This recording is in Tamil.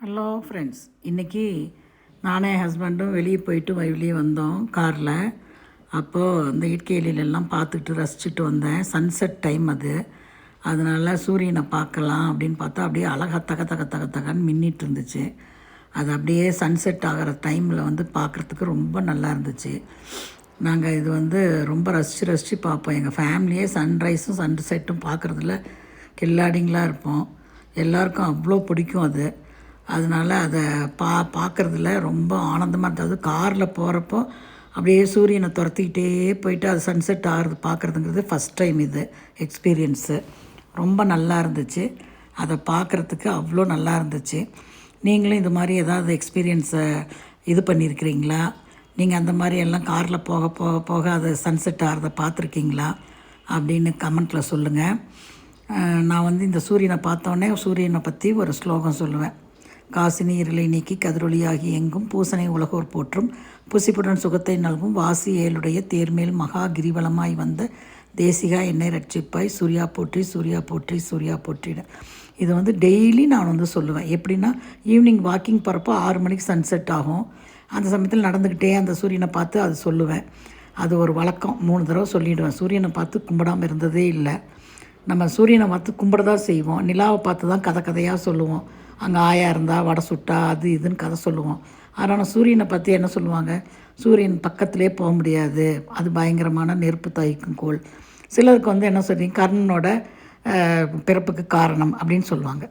ஹலோ ஃப்ரெண்ட்ஸ், இன்றைக்கி நானே ஹஸ்பண்டும் வெளியே போயிட்டு வெளியே வந்தோம் காரில். அப்போது அந்த இயற்கையிலெல்லாம் பார்த்துட்டு ரசிச்சுட்டு வந்தேன். சன்செட் டைம் அது. அதனால் சூரியனை பார்க்கலாம் அப்படின்னு பார்த்தா அப்படியே அழகாக தகன்னு மின்னிட்டு இருந்துச்சு. அது அப்படியே சன்செட் ஆகிற டைமில் பார்க்குறதுக்கு ரொம்ப நல்லா இருந்துச்சு. நாங்கள் இது ரொம்ப ரசித்து பார்ப்போம். எங்கள் ஃபேமிலியே சன்ரைஸும் சன்செட்டும் பார்க்குறதுல கில்லாடிங்களாக இருப்போம். எல்லாருக்கும் அவ்வளோ பிடிக்கும் அது. அதனால் அதை பார்க்குறதுல ரொம்ப ஆனந்தமாக இருந்தது. காரில் போகிறப்போ அப்படியே சூரியனை துரத்திக்கிட்டே போயிட்டு அது சன்செட் ஆகிறது பார்க்குறதுங்கிறது ஃபஸ்ட் டைம் இது எக்ஸ்பீரியன்ஸு. ரொம்ப நல்லா இருந்துச்சு. அதை பார்க்குறதுக்கு அவ்வளோ நல்லா இருந்துச்சு. நீங்களும் இது மாதிரி ஏதாவது எக்ஸ்பீரியன்ஸை இது பண்ணியிருக்கிறீங்களா? நீங்கள் அந்த மாதிரி எல்லாம் காரில் போக போக போக அது சன்செட் ஆகிறத பார்த்துருக்கீங்களா அப்படின்னு கமெண்ட்டில் சொல்லுங்கள். நான் இந்த சூரியனை பார்த்தோன்னே சூரியனை பற்றி ஒரு ஸ்லோகம் சொல்லுவேன். காசினி இருளை நீக்கி கதிரொலியாகி எங்கும் பூசனை உலகோர் போற்றும் புசிப்புடன் சுகத்தை நல்கும் வாசி ஏழுடைய தேர்மேல் மகா கிரிவலமாய் வந்த தேசிகா என்னை ரட்சிப்பாய் சூர்யா போற்றி சூர்யா போற்றி சூர்யா போற்றிட. இது டெய்லி நான் சொல்லுவேன். எப்படின்னா, ஈவினிங் வாக்கிங் போகிறப்போ 6 மணிக்கு சன்செட் ஆகும். அந்த சமயத்தில் நடந்துக்கிட்டே அந்த சூரியனை பார்த்து அது சொல்லுவேன். அது ஒரு வழக்கம். 3 தடவை சொல்லிவிடுவேன். சூரியனை பார்த்து கும்பிடாமல் இருந்ததே இல்லை. நம்ம சூரியனை பார்த்து கும்பிட தான் செய்வோம். நிலாவை பார்த்து தான் கதையாக சொல்லுவோம். அங்கே ஆயா இருந்தால் வடை சுட்டா அது இதுன்னு கதை சொல்லுவோம். ஆனால் சூரியனை பற்றி என்ன சொல்லுவாங்க? சூரியன் பக்கத்திலே போக முடியாது, அது பயங்கரமான நெருப்பு தகிக்கும் கோள். சிலருக்கு என்ன சொல்றீங்க, கர்ணனோட பிறப்புக்கு காரணம் அப்படின்னு சொல்லுவாங்க.